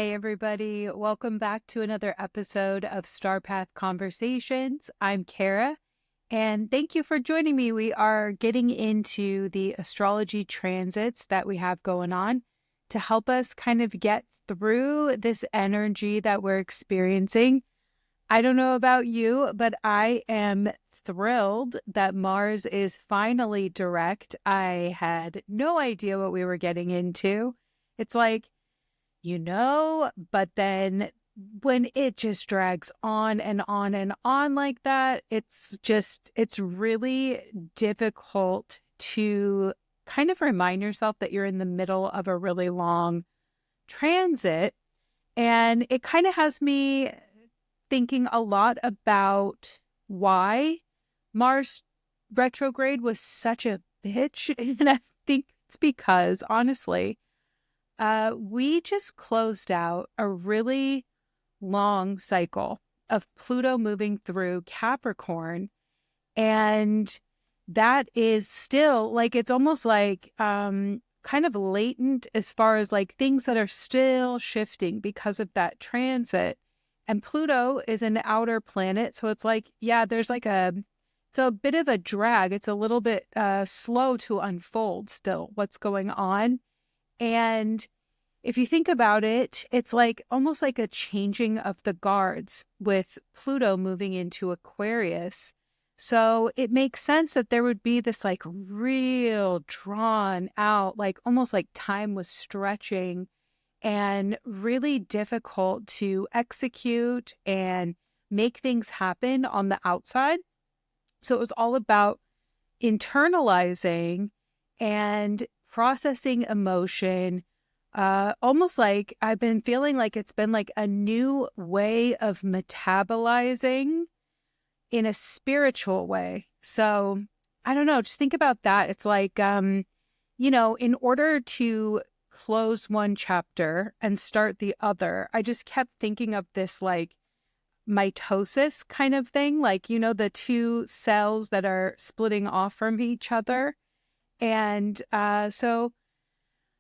Hey, everybody. Welcome back to another episode of StarPath Conversations. I'm Kara, and thank you for joining me. We are getting into the astrology transits that we have going on to help us kind of get through this energy that we're experiencing. I don't know about you, but I am thrilled that Mars is finally direct. I had no idea what we were getting into. It's like, but then when it just drags on and on and on like that, it's really difficult to kind of remind yourself that you're in the middle of a really long transit. And it kind of has me thinking a lot about why Mars retrograde was such a bitch. And I think it's because, honestly, we just closed out a really long cycle of Pluto moving through Capricorn. And that is still like, it's almost like kind of latent as far as like things that are still shifting because of that transit. And Pluto is an outer planet. So it's like, yeah, it's a bit of a drag. It's a little bit slow to unfold still what's going on. And if you think about it, it's like almost like a changing of the guards with Pluto moving into Aquarius. So it makes sense that there would be this like real drawn out, like almost like time was stretching and really difficult to execute and make things happen on the outside. So it was all about internalizing and processing emotion, almost like I've been feeling like it's been like a new way of metabolizing in a spiritual way. So I don't know, just think about that. It's like, in order to close one chapter and start the other, I just kept thinking of this like mitosis kind of thing, like, the two cells that are splitting off from each other. And so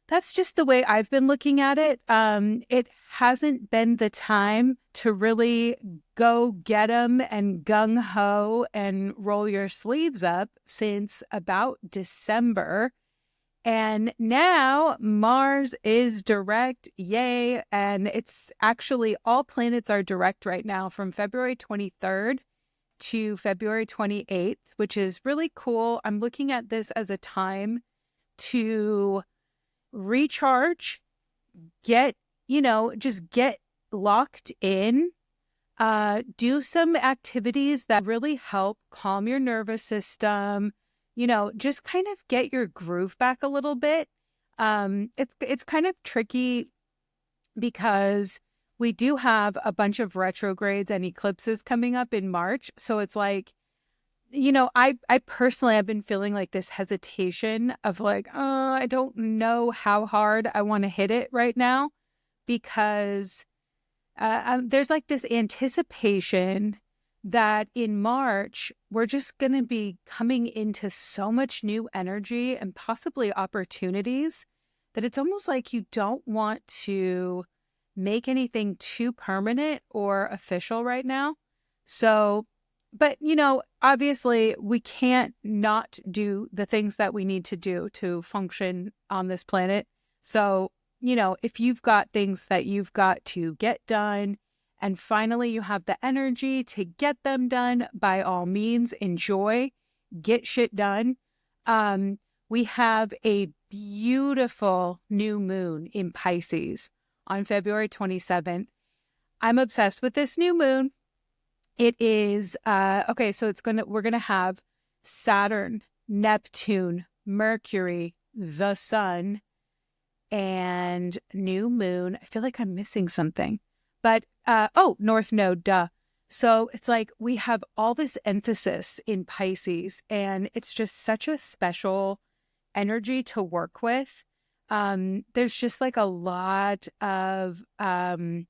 that's just the way I've been looking at it. It hasn't been the time to really go get 'em and gung ho and roll your sleeves up since about December. And now Mars is direct. Yay. And it's actually all planets are direct right now from February 23rd to February 28th, which is really cool. I'm looking at this as a time to recharge, just get locked in, do some activities that really help calm your nervous system, just kind of get your groove back a little bit. It's kind of tricky because we do have a bunch of retrogrades and eclipses coming up in March. So it's like, I personally have been feeling like this hesitation of like, I don't know how hard I want to hit it right now because there's like this anticipation that in March, we're just going to be coming into so much new energy and possibly opportunities that it's almost like you don't want to make anything too permanent or official right now. So, but, obviously we can't not do the things that we need to do to function on this planet. So, if you've got things that you've got to get done and finally you have the energy to get them done, by all means, enjoy, get shit done. We have a beautiful new moon in Pisces on February 27th. I'm obsessed with this new moon. It is, okay, so we're going to have Saturn, Neptune, Mercury, the sun, and new moon. I feel like I'm missing something, but, North Node, duh. So it's like we have all this emphasis in Pisces, and it's just such a special energy to work with. There's just like a lot of, I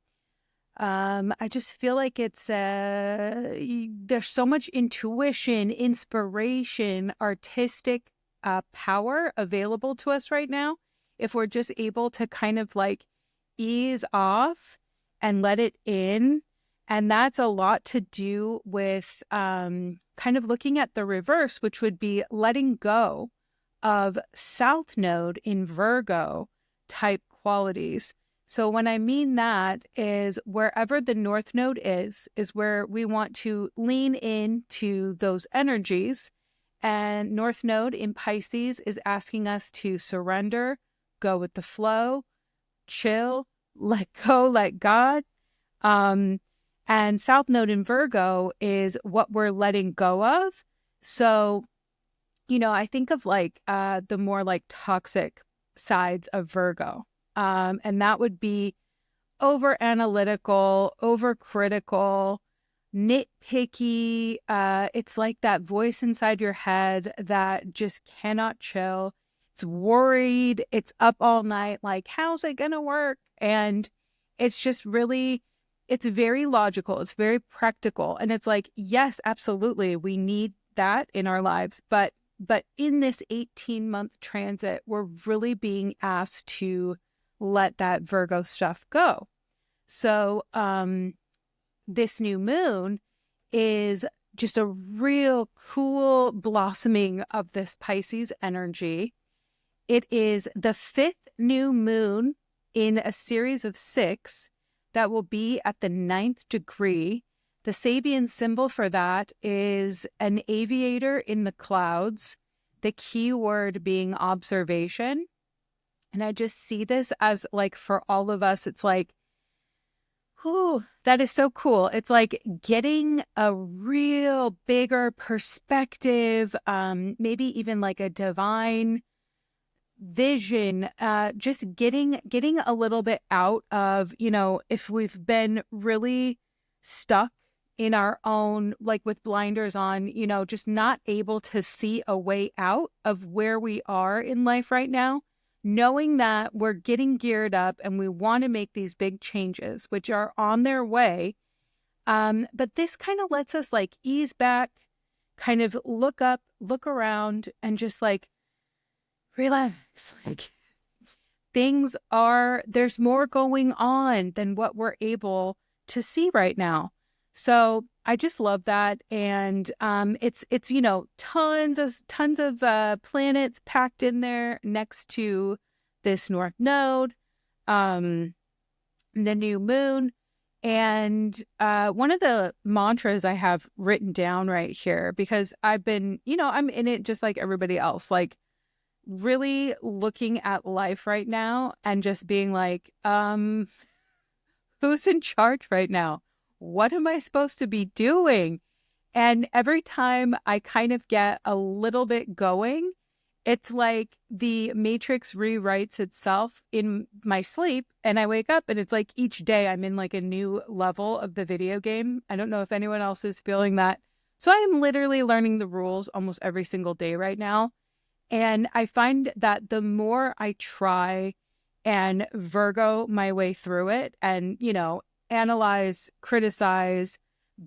just feel like there's so much intuition, inspiration, artistic power available to us right now. If we're just able to kind of like ease off and let it in. And that's a lot to do with kind of looking at the reverse, which would be letting go of South Node in Virgo type qualities. So when I mean that is wherever the North Node is where we want to lean into those energies. And North Node in Pisces is asking us to surrender, go with the flow, chill, let go, let God. And South Node in Virgo is what we're letting go of. So, I think of like the more like toxic sides of Virgo. And that would be over analytical, over critical, nitpicky. It's like that voice inside your head that just cannot chill. It's worried. It's up all night. Like, how's it going to work? And it's just really, it's very logical. It's very practical. And it's like, yes, absolutely. We need that in our lives. But in this 18-month transit, we're really being asked to let that Virgo stuff go. So this new moon is just a real cool blossoming of this Pisces energy. It is the fifth new moon in a series of 6 that will be at the 9th degree. The Sabian symbol for that is an aviator in the clouds, the key word being observation. And I just see this as like for all of us, it's like, whew, that is so cool. It's like getting a real bigger perspective, maybe even like a divine vision, just getting a little bit out of, if we've been really stuck in our own, like with blinders on, just not able to see a way out of where we are in life right now, knowing that we're getting geared up and we want to make these big changes, which are on their way. But this kind of lets us like ease back, kind of look up, look around, and just like relax. Like there's more going on than what we're able to see right now. So I just love that. And it's tons of planets packed in there next to this North Node, the new moon. And one of the mantras I have written down right here, because I've been, I'm in it just like everybody else, like really looking at life right now and just being like, who's in charge right now? What am I supposed to be doing? And every time I kind of get a little bit going, it's like the matrix rewrites itself in my sleep and I wake up and it's like each day I'm in like a new level of the video game. I don't know if anyone else is feeling that. So I am literally learning the rules almost every single day right now. And I find that the more I try and Virgo my way through it and, analyze, criticize,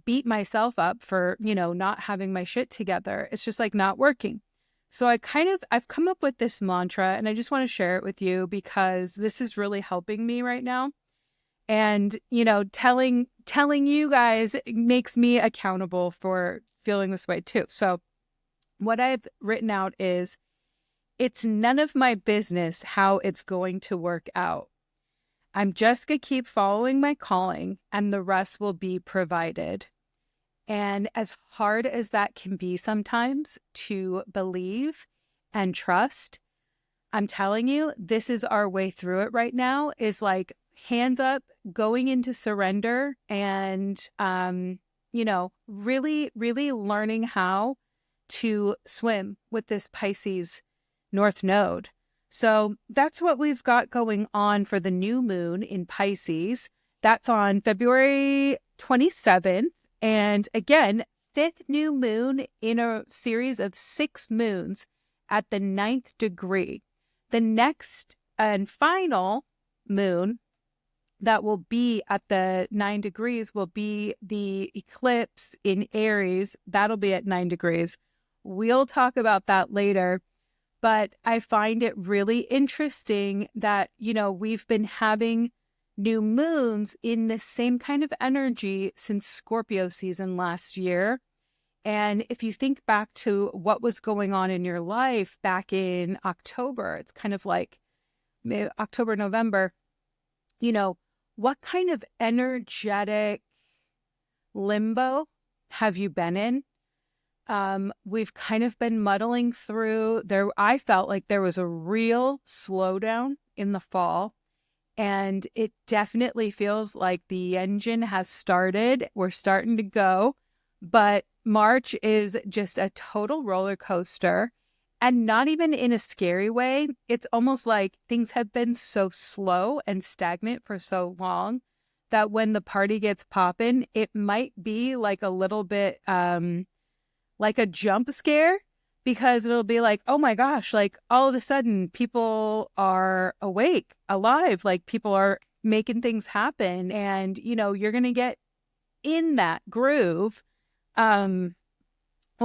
beat myself up for, not having my shit together, it's just like not working. So I've come up with this mantra and I just want to share it with you because this is really helping me right now. And, telling you guys makes me accountable for feeling this way too. So what I've written out is, it's none of my business how it's going to work out. I'm just going to keep following my calling and the rest will be provided. And as hard as that can be sometimes to believe and trust, I'm telling you, this is our way through it right now, is like hands up, going into surrender and, really, really learning how to swim with this Pisces North Node. So that's what we've got going on for the new moon in Pisces. That's on February 27th. And again, 5th new moon in a series of 6 moons at the 9th degree. The next and final moon that will be at the 9 degrees will be the eclipse in Aries. That'll be at 9 degrees. We'll talk about that later. But I find it really interesting that, we've been having new moons in the same kind of energy since Scorpio season last year. And if you think back to what was going on in your life back in October, it's kind of like October, November, what kind of energetic limbo have you been in? We've kind of been muddling through there. I felt like there was a real slowdown in the fall, and it definitely feels like the engine has started. We're starting to go, but March is just a total roller coaster, and not even in a scary way. It's almost like things have been so slow and stagnant for so long that when the party gets popping, it might be like a little bit like a jump scare, because it'll be like, oh my gosh, like all of a sudden people are awake, alive, like people are making things happen, and you're going to get in that groove. We'll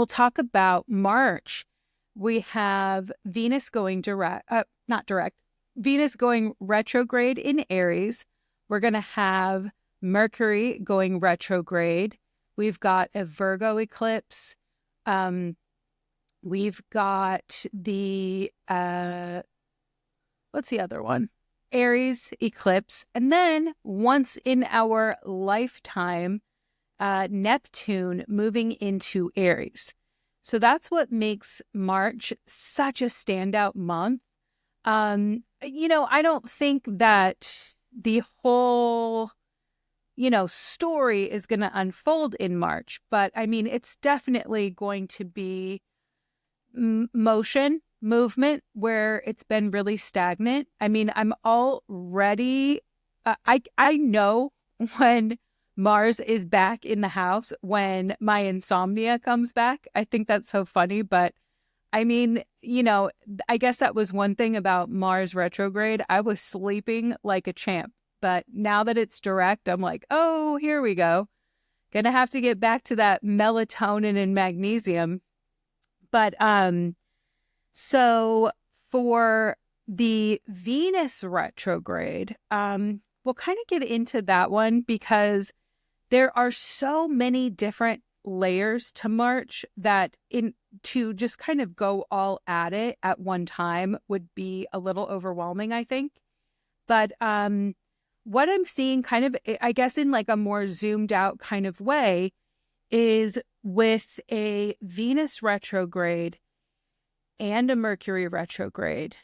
talk about March. We have Venus going not direct, Venus going retrograde in Aries. We're going to have Mercury going retrograde. We've got a Virgo eclipse. We've got the, what's the other one? Aries eclipse. And then once in our lifetime, Neptune moving into Aries. So that's what makes March such a standout month. I don't think that the whole, story is going to unfold in March, but I mean, it's definitely going to be movement where it's been really stagnant. I mean, I'm already, I know when Mars is back in the house, when my insomnia comes back. I think that's so funny, but I mean, I guess that was one thing about Mars retrograde. I was sleeping like a champ, but now that it's direct, I'm like, oh, here we go. Gonna have to get back to that melatonin and magnesium. But so for the Venus retrograde, we'll kind of get into that one because there are so many different layers to March that to just kind of go all at it at one time would be a little overwhelming, I think. But what I'm seeing kind of, I guess, in like a more zoomed out kind of way is with a Venus retrograde and a Mercury retrograde,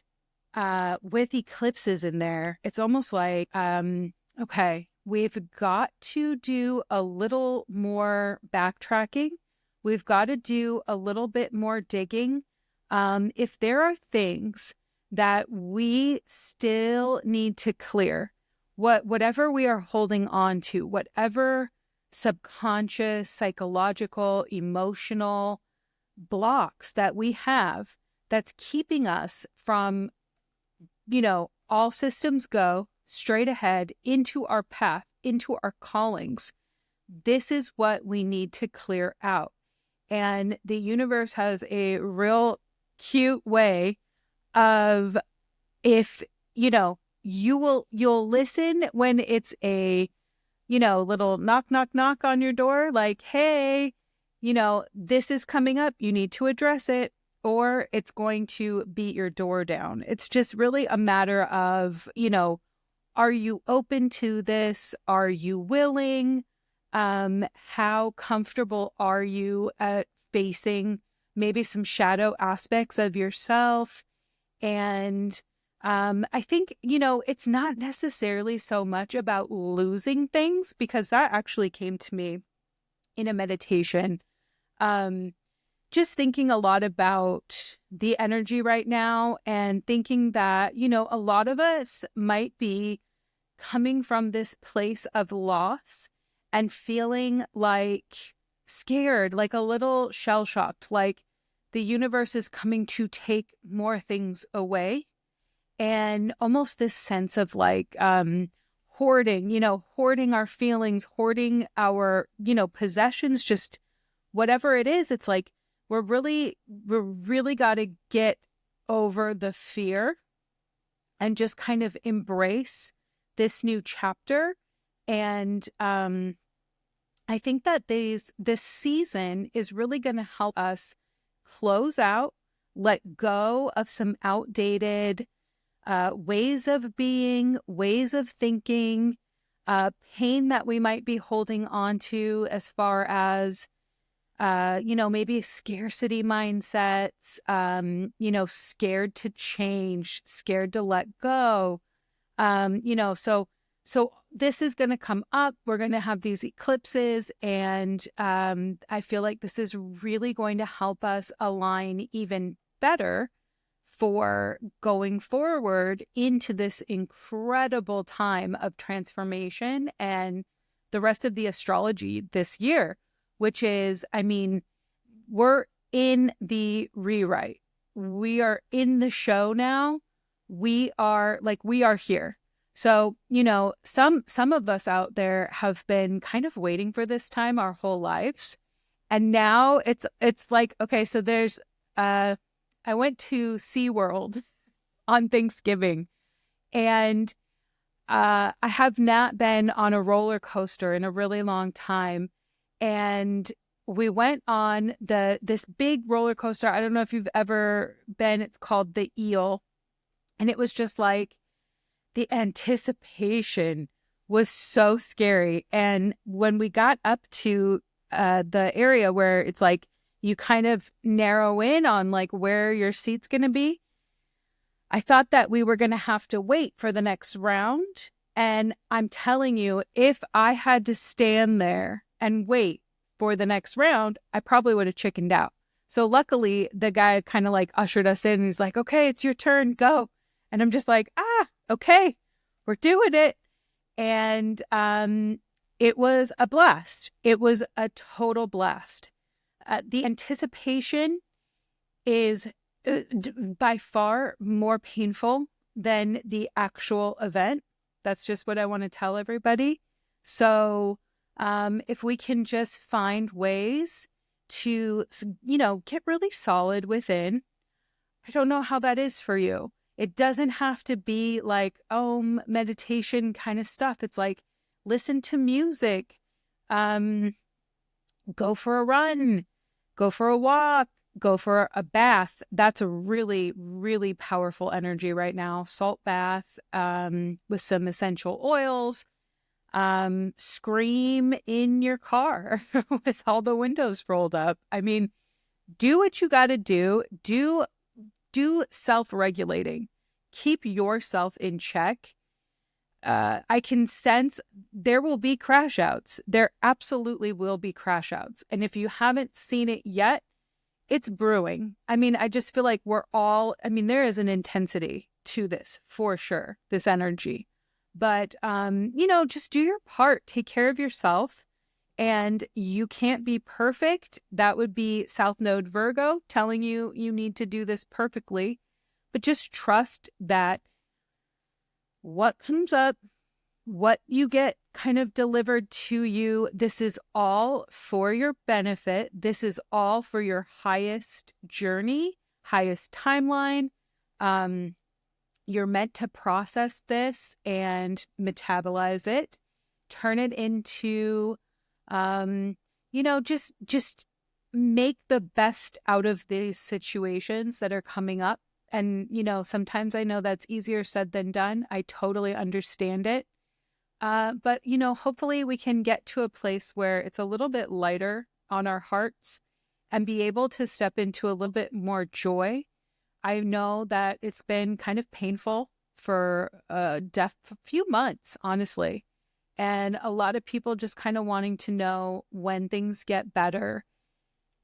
with eclipses in there. It's almost like, okay, we've got to do a little more backtracking. We've got to do a little bit more digging. If there are things that we still need to clear, whatever we are holding on to, whatever subconscious, psychological, emotional blocks that we have that's keeping us from, all systems go straight ahead into our path, into our callings. This is what we need to clear out. And the universe has a real cute way of, if, you'll listen when it's a, little knock, knock, knock on your door, like, hey, this is coming up, you need to address it, or it's going to beat your door down. It's just really a matter of, are you open to this? Are you willing? How comfortable are you at facing maybe some shadow aspects of yourself? And I think, it's not necessarily so much about losing things, because that actually came to me in a meditation. Just thinking a lot about the energy right now and thinking that, a lot of us might be coming from this place of loss and feeling like scared, like a little shell-shocked, like the universe is coming to take more things away. And almost this sense of like hoarding, hoarding our feelings, hoarding our, possessions, just whatever it is. It's like we're really got to get over the fear and just kind of embrace this new chapter. And I think that this season is really going to help us close out, let go of some outdated ways of being, ways of thinking, pain that we might be holding on to as far as, maybe scarcity mindsets, scared to change, scared to let go. So this is going to come up. We're going to have these eclipses, and I feel like this is really going to help us align even better for going forward into this incredible time of transformation and the rest of the astrology this year, which is, we're in the rewrite. We are in the show now. We are here. So, some of us out there have been kind of waiting for this time our whole lives. And now it's like, okay, so there's, I went to SeaWorld on Thanksgiving, and I have not been on a roller coaster in a really long time. And we went on this big roller coaster. I don't know if you've ever been. It's called the Eel. And it was just like, the anticipation was so scary. And when we got up to the area where it's like you kind of narrow in on like where your seat's going to be, I thought that we were going to have to wait for the next round. And I'm telling you, if I had to stand there and wait for the next round, I probably would have chickened out. So luckily, the guy kind of like ushered us in and he's like, okay, it's your turn, go. And I'm just like, okay, we're doing it. And it was a blast. It was a total blast. The anticipation is by far more painful than the actual event. That's just what I want to tell everybody. So if we can just find ways to, get really solid within. I don't know how that is for you. It doesn't have to be like meditation kind of stuff. It's like listen to music, go for a run, go for a walk, go for a bath. That's a really, really powerful energy right now. Salt bath with some essential oils. Scream in your car with all the windows rolled up. Do what you got to do. Do self-regulating. Keep yourself in check. I can sense there will be crash outs. There absolutely will be crash outs. And if you haven't seen it yet, it's brewing. I just feel like there is an intensity to this for sure, this energy. But, just do your part. Take care of yourself. And you can't be perfect. That would be South Node Virgo telling you you need to do this perfectly. But just trust that what comes up, what you get kind of delivered to you, this is all for your benefit. This is all for your highest journey, highest timeline. You're meant to process this and metabolize it, turn it into just make the best out of these situations that are coming up. And, sometimes I know that's easier said than done. I totally understand it. But, hopefully we can get to a place where it's a little bit lighter on our hearts and be able to step into a little bit more joy. I know that it's been kind of painful for a few months, honestly. And a lot of people just kind of wanting to know when things get better.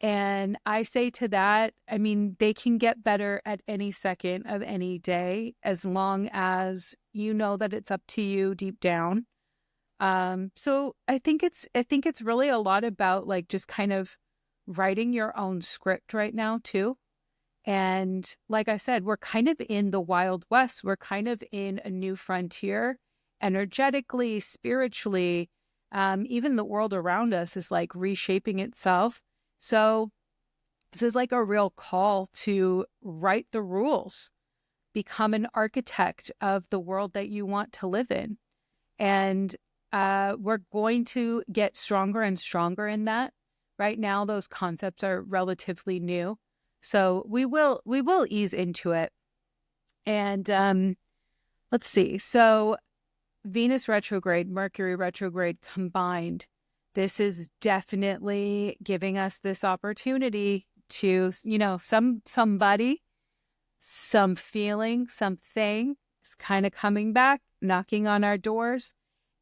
And I say to that, they can get better at any second of any day, as long as you know that it's up to you deep down. So I think it's really a lot about like just kind of writing your own script right now too. And like I said, we're kind of in the Wild West. We're kind of in a new frontier. Energetically, spiritually, even the world around us is like reshaping itself. So this is like a real call to write the rules, become an architect of the world that you want to live in. And we're going to get stronger and stronger in that. Right now, those concepts are relatively new. So we will ease into it. And let's see. So Venus retrograde, Mercury retrograde combined, this is definitely giving us this opportunity to, somebody, some feeling, something is kind of coming back, knocking on our doors.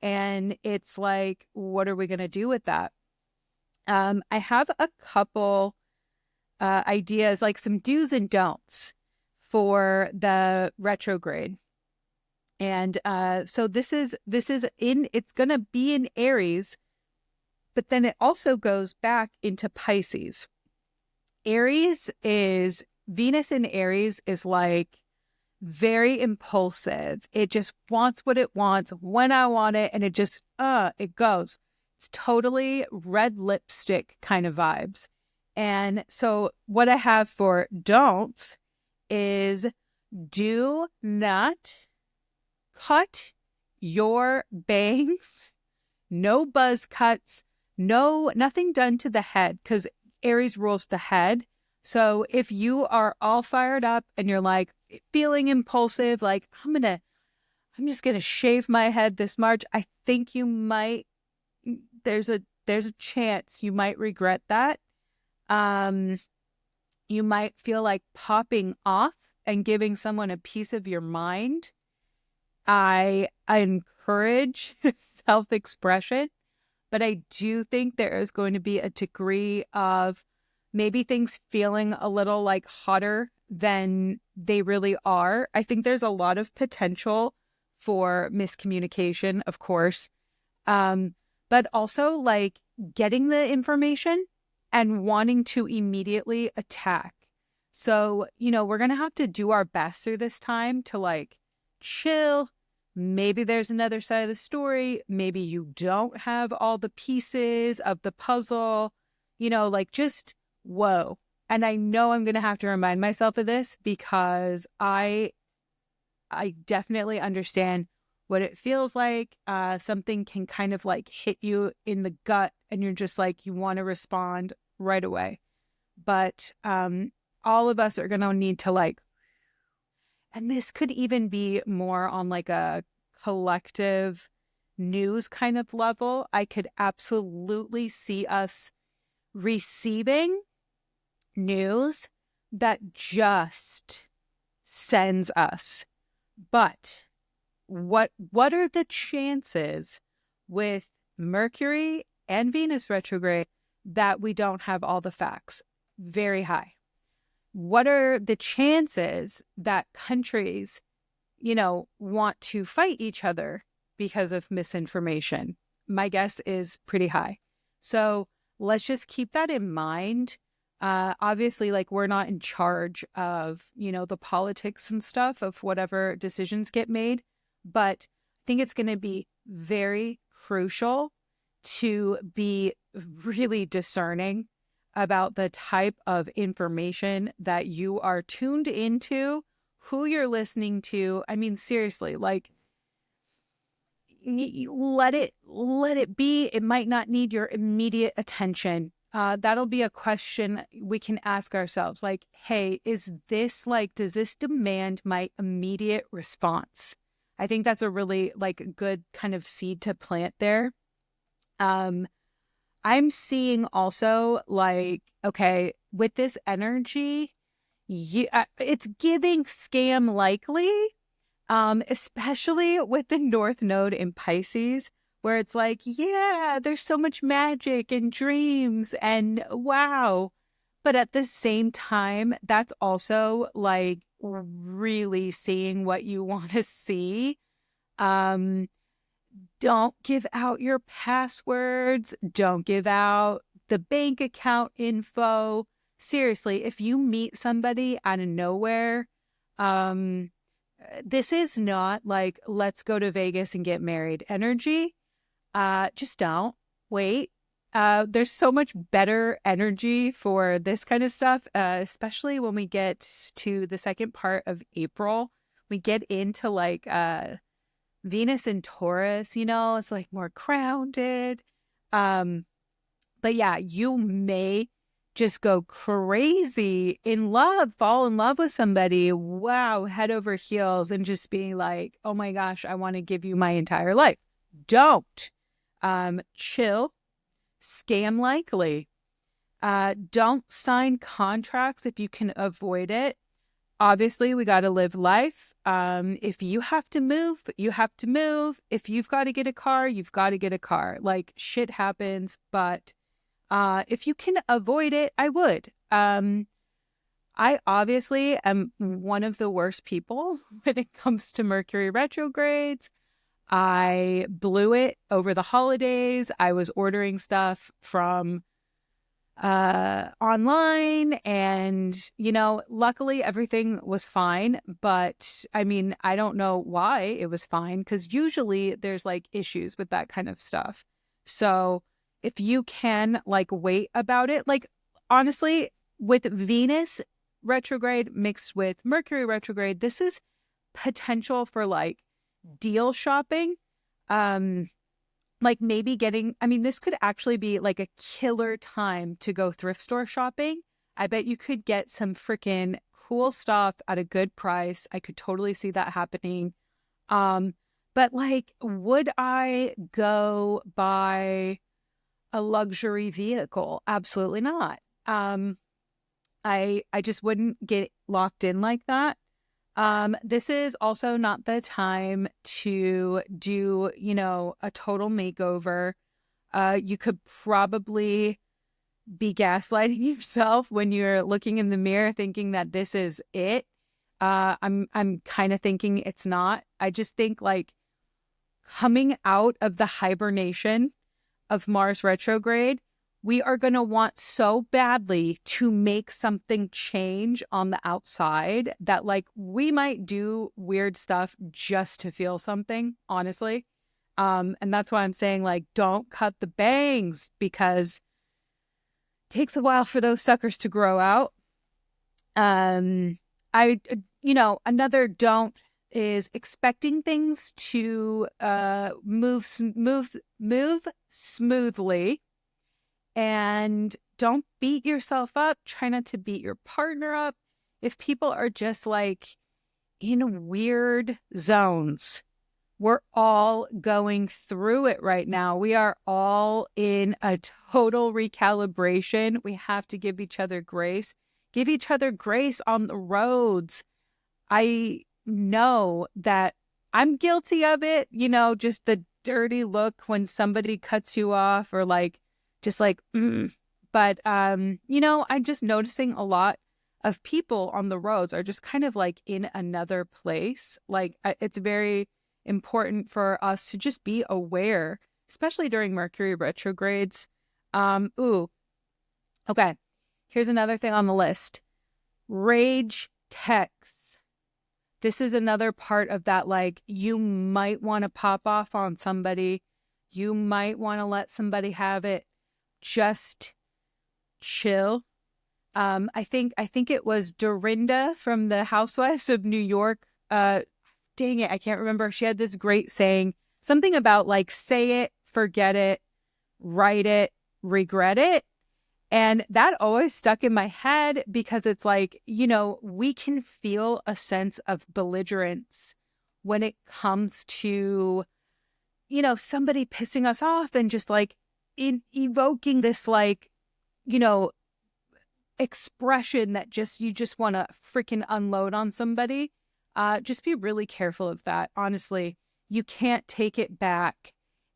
And it's like, what are we going to do with that? I have a couple ideas, like some do's and don'ts for the retrograde. And so it's going to be in Aries, but then it also goes back into Pisces. Venus in Aries is like very impulsive. It just wants what it wants when I want it. And it goes. It's totally red lipstick kind of vibes. And so what I have for don'ts is, do not cut your bangs, no buzz cuts, nothing done to the head, because Aries rules the head. So if you are all fired up and you're like feeling impulsive, like I'm just gonna shave my head this March, I think there's a chance you might regret that. You might feel like popping off and giving someone a piece of your mind. I encourage self-expression, but I do think there is going to be a degree of maybe things feeling a little like hotter than they really are. I think there's a lot of potential for miscommunication, of course, but also like getting the information and wanting to immediately attack. So, we're going to have to do our best through this time to like chill. Maybe there's another side of the story. Maybe you don't have all the pieces of the puzzle, like just whoa. And I know I'm going to have to remind myself of this because I definitely understand what it feels like. Something can kind of like hit you in the gut and you're just like, you want to respond right away. But all of us are going to need to like, and this could even be more on like a collective news kind of level. I could absolutely see us receiving news that just sends us. But what are the chances with Mercury and Venus retrograde that we don't have all the facts? Very high. What are the chances that countries, want to fight each other because of misinformation? My guess is pretty high. So let's just keep that in mind. Obviously, like we're not in charge of, the politics and stuff of whatever decisions get made, but I think it's going to be very crucial to be really discerning about the type of information that you are tuned into, who you're listening to. I mean, seriously, like let it be. It might not need your immediate attention. That'll be a question we can ask ourselves. Like, hey, does this demand my immediate response? I think that's a really like good kind of seed to plant there. I'm seeing also like, okay, with this energy, it's giving scam likely, especially with the North Node in Pisces, where it's like, yeah, there's so much magic and dreams and wow. But at the same time, that's also like really seeing what you want to see. Don't give out your passwords. Don't give out the bank account info. Seriously, if you meet somebody out of nowhere, this is not like, let's go to Vegas and get married energy. Just don't wait. There's so much better energy for this kind of stuff, especially when we get to the second part of April. We get into like Venus in Taurus, it's like more grounded. Um, but yeah, you may just go crazy in love, fall in love with somebody. Wow, head over heels, and just being like, oh my gosh, I want to give you my entire life. Don't. Chill, scam likely. Don't sign contracts if you can avoid it. Obviously, we got to live life. If you have to move, you have to move. If you've got to get a car, you've got to get a car. Like, shit happens, but if you can avoid it, I would. I obviously am one of the worst people when it comes to Mercury retrogrades. I blew it over the holidays. I was ordering stuff from online, and luckily everything was fine. But I mean, I don't know why it was fine, because usually there's like issues with that kind of stuff. So if you can like wait about it, like honestly, with Venus retrograde mixed with Mercury retrograde, this is potential for like deal shopping. Like maybe this could actually be like a killer time to go thrift store shopping. I bet you could get some freaking cool stuff at a good price. I could totally see that happening. But like, would I go buy a luxury vehicle? Absolutely not. I just wouldn't get locked in like that. This is also not the time to do, a total makeover. You could probably be gaslighting yourself when you're looking in the mirror thinking that this is it. I'm kind of thinking it's not. I just think like coming out of the hibernation of Mars retrograde, we are going to want so badly to make something change on the outside that like we might do weird stuff just to feel something, honestly. And that's why I'm saying like, don't cut the bangs, because it takes a while for those suckers to grow out. Another don't is expecting things to move smoothly, and don't beat yourself up. Try not to beat your partner up. If people are just like in weird zones, we're all going through it right now. We are all in a total recalibration. We have to give each other grace. Give each other grace on the roads. I know that I'm guilty of it, just the dirty look when somebody cuts you off, or like, just like, But, I'm just noticing a lot of people on the roads are just kind of like in another place. Like, it's very important for us to just be aware, especially during Mercury retrogrades. Okay. Here's another thing on the list. Rage texts. This is another part of that, like, you might want to pop off on somebody. You might want to let somebody have it. Just chill. I think it was Dorinda from the Housewives of New York. Dang it, I can't remember. She had this great saying, something about like, say it, forget it, write it, regret it. And that always stuck in my head, because it's like, we can feel a sense of belligerence when it comes to, somebody pissing us off, and just like evoking this like, you know, expression that you just want to freaking unload on somebody. Just be really careful of that. Honestly, you can't take it back.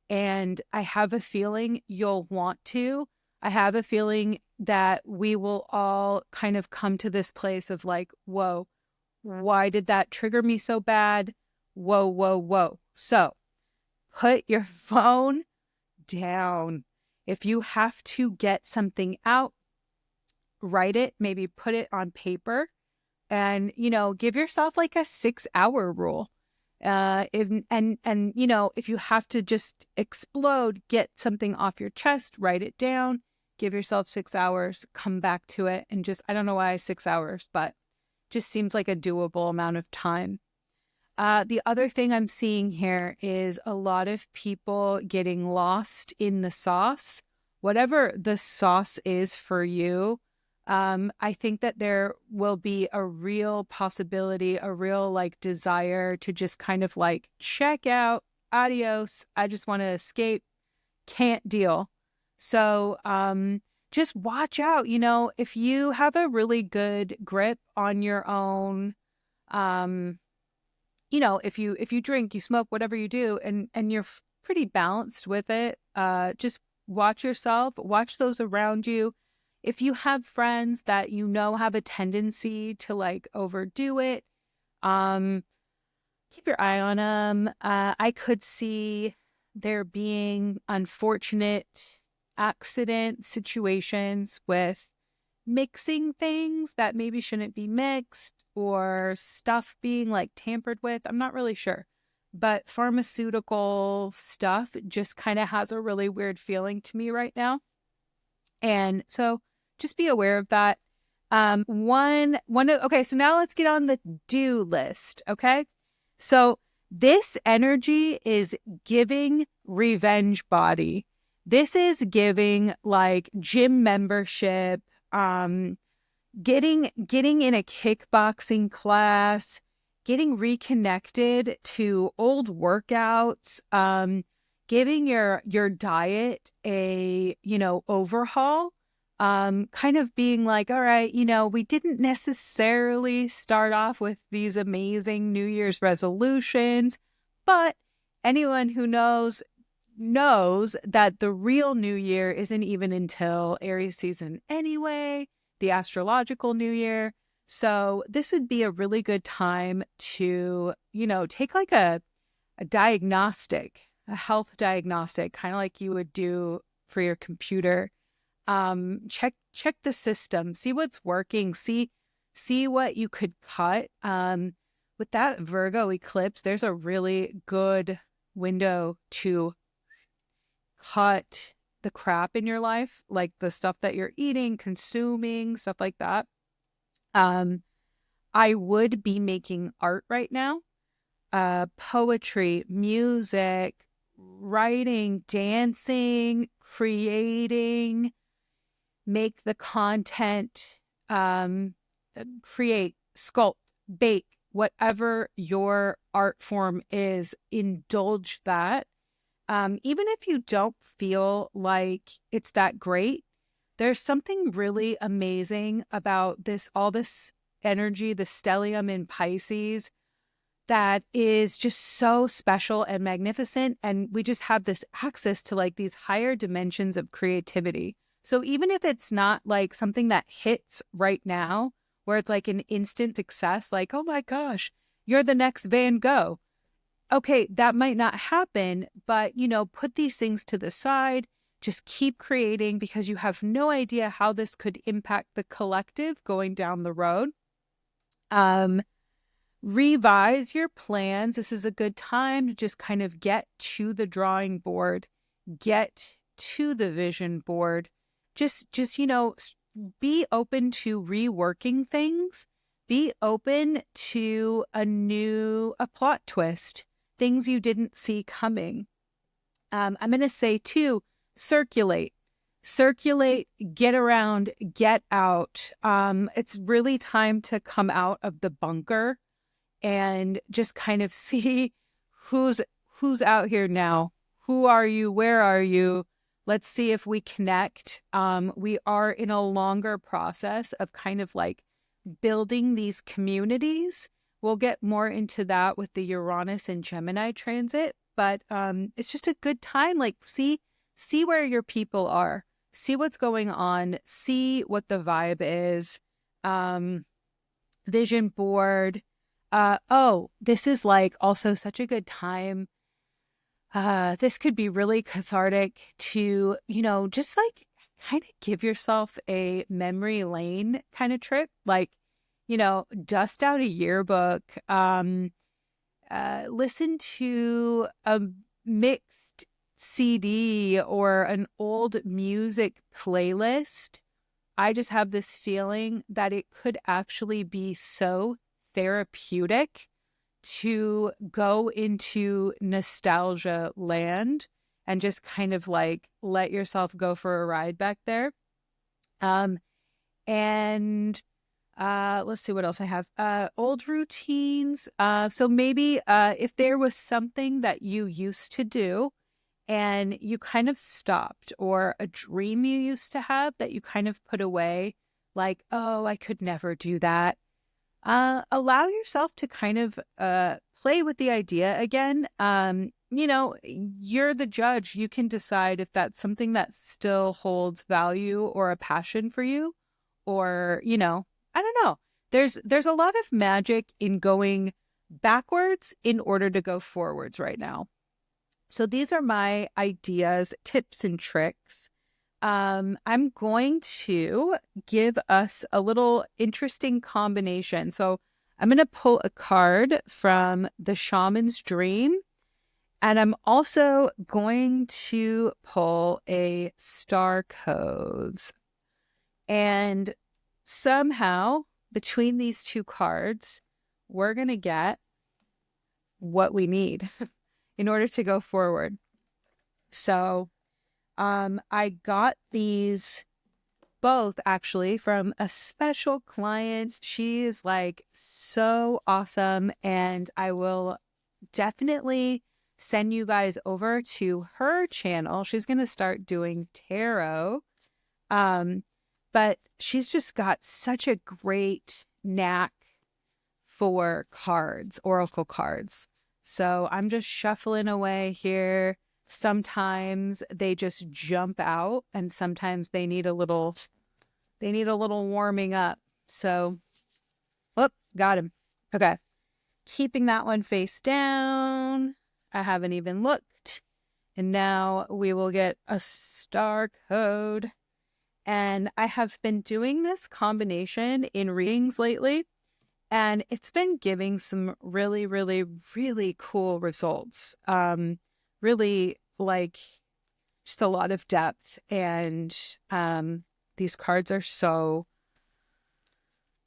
And I have a feeling you'll want to. I have a feeling that we will all kind of come to this place of like, whoa, why did that trigger me so bad? Whoa, whoa, whoa. So put your phone down. If you have to get something out, write it, maybe put it on paper, and, give yourself like a 6-hour rule. If you have to just explode, get something off your chest, write it down, give yourself 6 hours, come back to it. And just, I don't know why 6 hours, but just seems like a doable amount of time. The other thing I'm seeing here is a lot of people getting lost in the sauce. Whatever the sauce is for you, I think that there will be a real possibility, a real like desire to just kind of like check out, adios. I just want to escape, can't deal. So just watch out, if you have a really good grip on your own, um, if you drink, you smoke, whatever you do, and you're pretty balanced with it, just watch yourself, watch those around you. If you have friends that have a tendency to like overdo it, um, keep your eye on them. I could see there being unfortunate accident situations with mixing things that maybe shouldn't be mixed or stuff being like tampered with. I'm not really sure. But pharmaceutical stuff just kind of has a really weird feeling to me right now. And so just be aware of that. Okay, so now let's get on the do list. Okay. So this energy is giving revenge body. This is giving like gym membership, getting in a kickboxing class, getting reconnected to old workouts, giving your diet a, overhaul, kind of being like, all right, we didn't necessarily start off with these amazing New Year's resolutions, but anyone who knows that the real New Year isn't even until Aries season anyway, the astrological New Year. So this would be a really good time to, take like a diagnostic, a health diagnostic, kind of like you would do for your computer. Check the system, see what's working, see what you could cut. With that Virgo eclipse, there's a really good window to cut the crap in your life, like the stuff that you're eating, consuming, stuff like that. I would be making art right now, poetry, music, writing, dancing, creating, make the content, create, sculpt, bake, whatever your art form is, indulge that. Even if you don't feel like it's that great, there's something really amazing about all this energy, the stellium in Pisces, that is just so special and magnificent. And we just have this access to like these higher dimensions of creativity. So even if it's not like something that hits right now, where it's like an instant success, like, oh my gosh, you're the next Van Gogh. Okay, that might not happen, but, put these things to the side. Just keep creating because you have no idea how this could impact the collective going down the road. Revise your plans. This is a good time to just kind of get to the drawing board, get to the vision board. Just, be open to reworking things. Be open to a plot twist, things you didn't see coming. I'm going to say too, circulate, get around, get out. It's really time to come out of the bunker and just kind of see who's out here now. Who are you? Where are you? Let's see if we connect. We are in a longer process of kind of like building these communities. We'll get more into that with the Uranus and Gemini transit, but it's just a good time. Like see where your people are, see what's going on, see what the vibe is. Vision board. This is like also such a good time. This could be really cathartic to, just like kind of give yourself a memory lane kind of trip. Like, dust out a yearbook, listen to a mixed CD or an old music playlist. I just have this feeling that it could actually be so therapeutic to go into nostalgia land and just kind of like let yourself go for a ride back there. And let's see what else I have. Old routines. So maybe if there was something that you used to do and you kind of stopped, or a dream you used to have that you kind of put away, like, oh, I could never do that. Allow yourself to kind of play with the idea again. You're the judge. You can decide if that's something that still holds value or a passion for you, or, I don't know. There's a lot of magic in going backwards in order to go forwards right now. So these are my ideas, tips, and tricks. I'm going to give us a little interesting combination. So I'm going to pull a card from the Shaman's Dream, and I'm also going to pull a star codes. And somehow between these two cards, we're going to get what we need in order to go forward. So I got these both actually from a special client. She is like so awesome, and I will definitely send you guys over to her channel. She's going to start doing tarot. But she's just got such a great knack for cards, oracle cards. So I'm just shuffling away here. Sometimes they just jump out, and sometimes they need a little warming up. So, whoop, got him. Okay. Keeping that one face down. I haven't even looked. And now we will get a star code. And I have been doing this combination in readings lately, and it's been giving some really, really, really cool results. Really like just a lot of depth, and these cards are so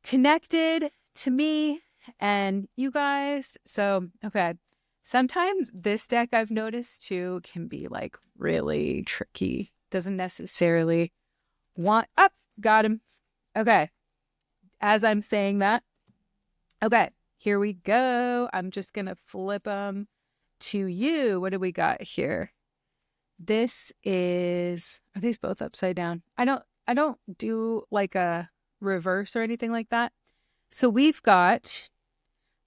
connected to me and you guys. So, okay. Sometimes this deck, I've noticed too, can be like really tricky. Doesn't necessarily want up. Got him. Okay. As I'm saying that, okay, here we go. I'm just going to flip them to you. What do we got here? This is, are these both upside down? I don't do like a reverse or anything like that. So we've got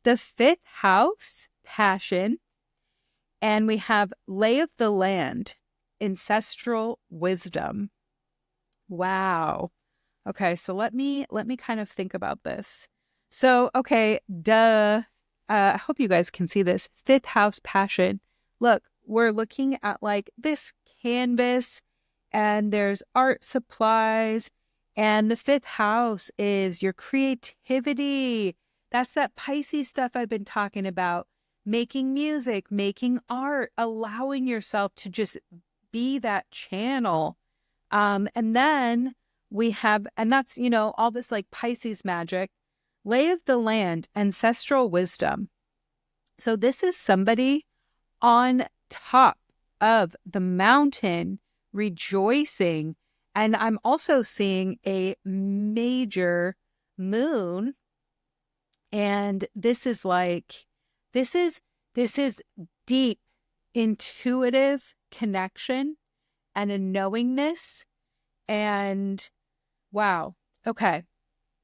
the 5th house, passion, and we have lay of the land, ancestral wisdom. Wow. Okay, so let me kind of think about this. So, okay, I hope you guys can see this. 5th house, passion. Look, we're looking at like this canvas, and there's art supplies, and the 5th house is your creativity. That's that Pisces stuff I've been talking about. Making music, making art, allowing yourself to just be that channel. And then we have, and that's, all this like Pisces magic, lay of the land, ancestral wisdom. So this is somebody on top of the mountain rejoicing. And I'm also seeing a major moon. And this is deep intuitive connection and a knowingness. And wow. Okay.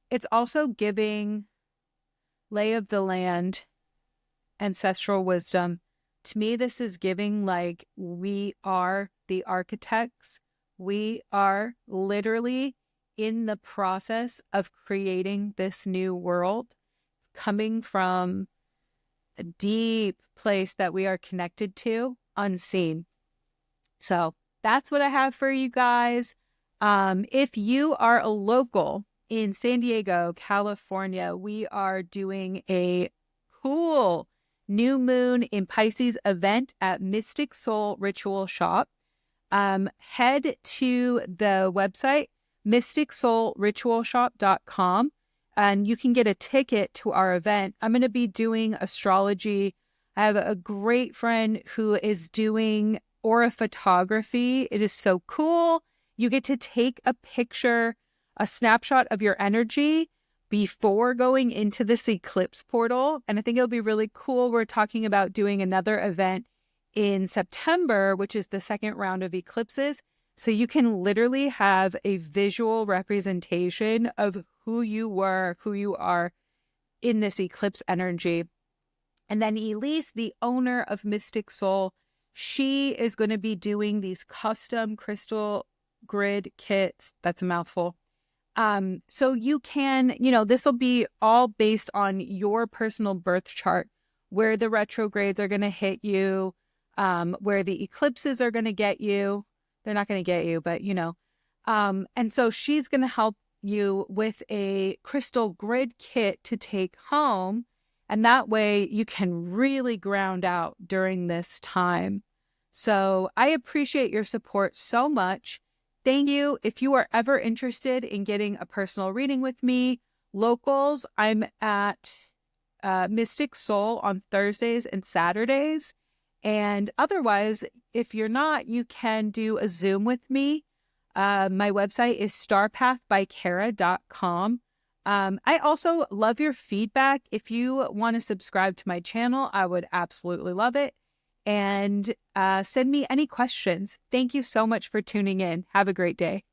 It's also giving lay of the land, ancestral wisdom. To me, this is giving like we are the architects. We are literally in the process of creating this new world. It's coming from a deep place that we are connected to, unseen. So that's what I have for you guys. If you are a local in San Diego, California, we are doing a cool new moon in Pisces event at Mystic Soul Ritual Shop. Head to the website, mysticsoulritualshop.com. and you can get a ticket to our event. I'm going to be doing astrology. I have a great friend who is doing aura photography. It is so cool. You get to take a picture, a snapshot of your energy before going into this eclipse portal. And I think it'll be really cool. We're talking about doing another event in September, which is the second round of eclipses. So you can literally have a visual representation of who you were, who you are in this eclipse energy. And then Elise, the owner of Mystic Soul, she is going to be doing these custom crystal grid kits. That's a mouthful. So you can, this will be all based on your personal birth chart, where the retrogrades are going to hit you, where the eclipses are going to get you. They're not going to get you, but and so she's going to help you with a crystal grid kit to take home. And that way you can really ground out during this time. So I appreciate your support so much. Thank you. If you are ever interested in getting a personal reading with me, locals, I'm at Mystic Soul on Thursdays and Saturdays. And otherwise, if you're not, you can do a Zoom with me. My website is starpathbykara.com. I also love your feedback. If you want to subscribe to my channel, I would absolutely love it. And send me any questions. Thank you so much for tuning in. Have a great day.